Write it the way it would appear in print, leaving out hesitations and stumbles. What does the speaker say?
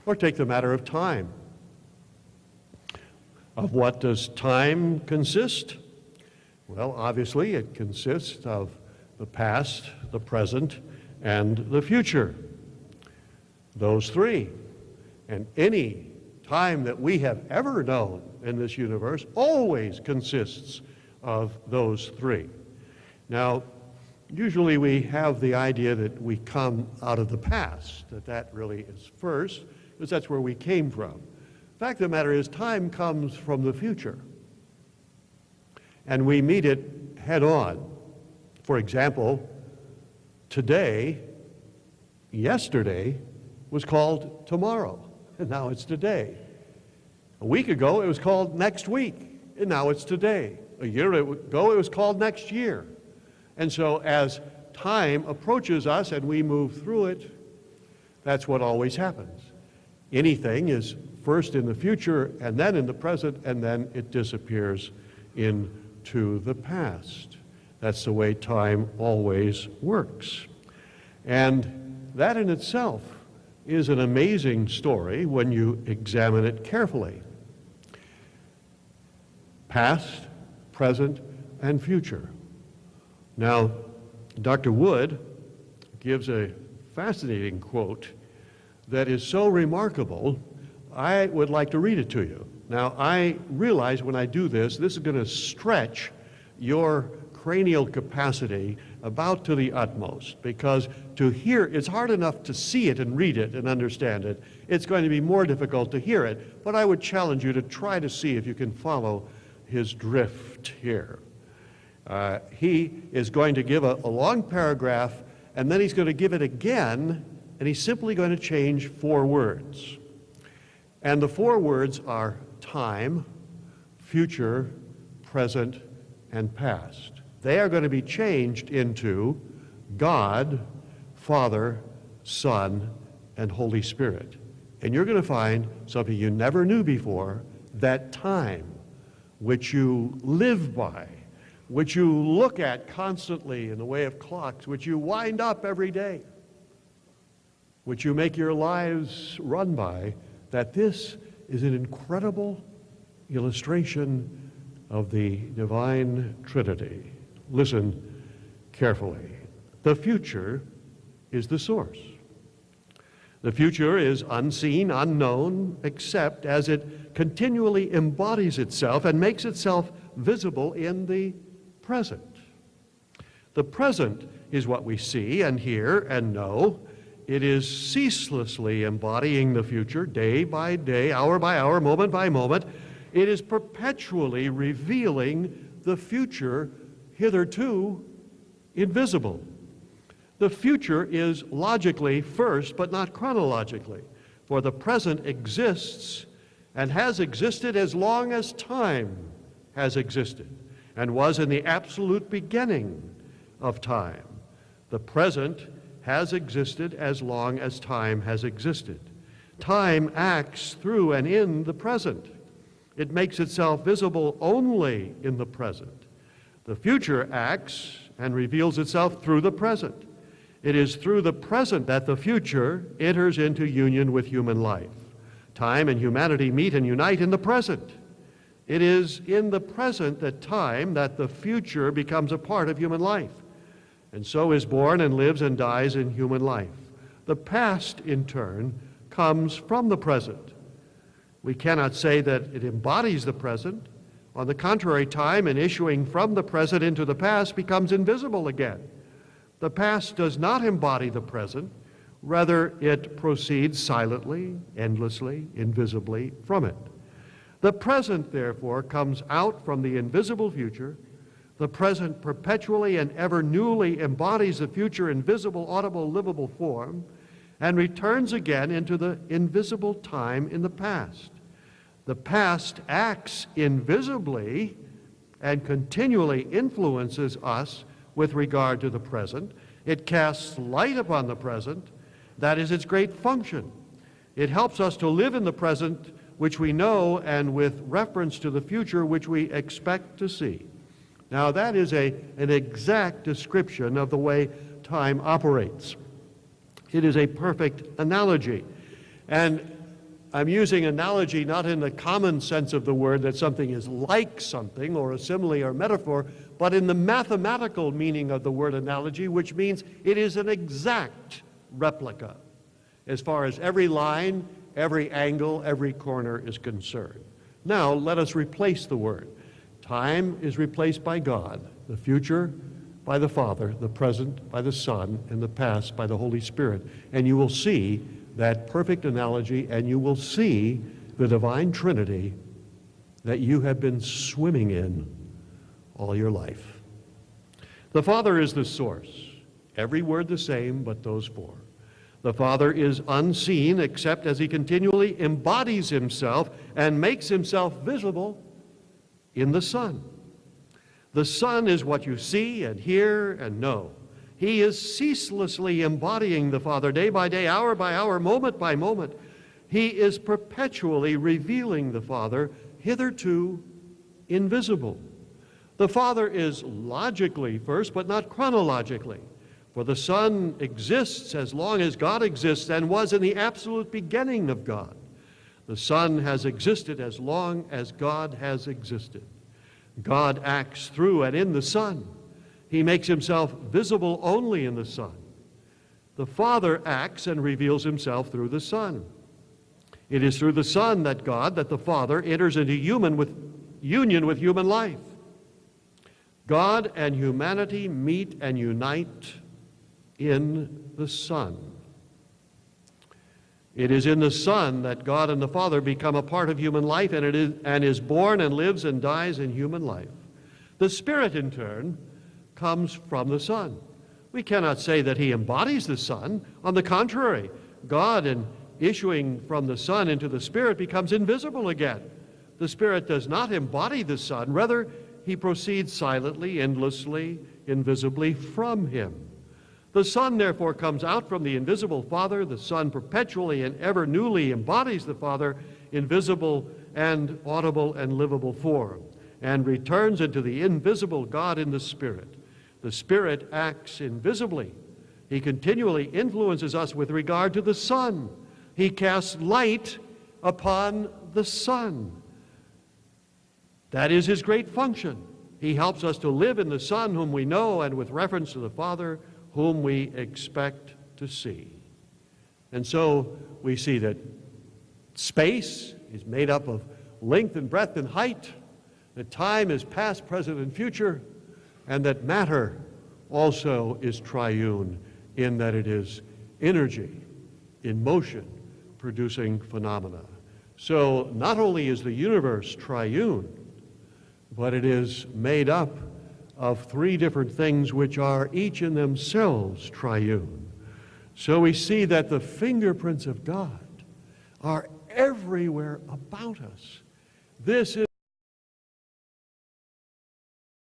Or take the matter of time. Of what does time consist? Well, obviously it consists of the past, the present, and the future. Those three. And any time that we have ever known in this universe always consists of those three. Now, usually we have the idea that we come out of the past, that really is first, because that's where we came from. The fact of the matter is, time comes from the future, and we meet it head on. For example, yesterday was called tomorrow, and now it's today. A week ago, it was called next week, and now it's today. A year ago, it was called next year. And so as time approaches us and we move through it, that's what always happens. Anything is first in the future, and then in the present, and then it disappears into the past. That's the way time always works. And that in itself is an amazing story when you examine it carefully. Past, present, and future. Now, Dr. Wood gives a fascinating quote that is so remarkable, I would like to read it to you. Now, I realize when I do this is going to stretch your cranial capacity about to the utmost, because to hear, it's hard enough to see it and read it and understand it. It's going to be more difficult to hear it, but I would challenge you to try to see if you can follow his drift here. He is going to give a long paragraph, and then he's going to give it again, and he's simply going to change 4 words. And the 4 words are time, future, present, and past. They are going to be changed into God, Father, Son, and Holy Spirit. And you're going to find something you never knew before, that time, which you live by, which you look at constantly in the way of clocks, which you wind up every day, which you make your lives run by, that this is an incredible illustration of the divine Trinity. Listen carefully. The future is the source. The future is unseen, unknown, except as it continually embodies itself and makes itself visible in the present. The present is what we see and hear and know. It is ceaselessly embodying the future, day by day, hour by hour, moment by moment. It is perpetually revealing the future hitherto invisible. The future is logically first, but not chronologically, for the present exists and has existed as long as time has existed and was in the absolute beginning of time. The present has existed as long as time has existed. Time acts through and in the present. It makes itself visible only in the present. The future acts and reveals itself through the present. It is through the present that the future enters into union with human life. Time and humanity meet and unite in the present. It is in the present that the future becomes a part of human life, and so is born and lives and dies in human life. The past, in turn, comes from the present. We cannot say that it embodies the present. On the contrary, time, in issuing from the present into the past, becomes invisible again. The past does not embody the present. Rather, it proceeds silently, endlessly, invisibly from it. The present, therefore, comes out from the invisible future. The present perpetually and ever newly embodies the future in visible, audible, livable form, and returns again into the invisible time in the past. The past acts invisibly and continually influences us with regard to the present. It casts light upon the present. That is its great function. It helps us to live in the present, which we know, and with reference to the future, which we expect to see. Now, that is an exact description of the way time operates. It is a perfect analogy. And I'm using analogy not in the common sense of the word, that something is like something or a simile or metaphor, but in the mathematical meaning of the word analogy, which means it is an exact replica as far as every line, every angle, every corner is concerned. Now, let us replace the word. Time is replaced by God, the future by the Father, the present by the Son, and the past by the Holy Spirit. And you will see that perfect analogy, and you will see the divine Trinity that you have been swimming in all your life. The Father is the source. Every word the same, but those four. The Father is unseen except as he continually embodies himself and makes himself visible in the Son. The Son is what you see and hear and know. He is ceaselessly embodying the Father day by day, hour by hour, moment by moment. He is perpetually revealing the Father, hitherto invisible. The Father is logically first, but not chronologically. For the Son exists as long as God exists and was in the absolute beginning of God. The Son has existed as long as God has existed. God acts through and in the Son. He makes himself visible only in the Son. The Father acts and reveals himself through the Son. It is through the Son that the Father, enters into union with human life. God and humanity meet and unite in the Son. It is in the Son that God and the Father become a part of human life, and is born and lives and dies in human life. The Spirit, in turn, comes from the Son. We cannot say that he embodies the Son. On the contrary, God, in issuing from the Son into the Spirit, becomes invisible again. The Spirit does not embody the Son. Rather, he proceeds silently, endlessly, invisibly from him. The Son, therefore, comes out from the invisible Father. The Son perpetually and ever newly embodies the Father in visible and audible and livable form, and returns into the invisible God in the Spirit. The Spirit acts invisibly. He continually influences us with regard to the Son. He casts light upon the Son. That is his great function. He helps us to live in the Son whom we know, and with reference to the Father whom we expect to see. And so we see that space is made up of length and breadth and height, that time is past, present, and future, and that matter also is triune in that it is energy in motion producing phenomena. So not only is the universe triune, but it is made up of three different things which are each in themselves triune. So we see that the fingerprints of God are everywhere about us. This is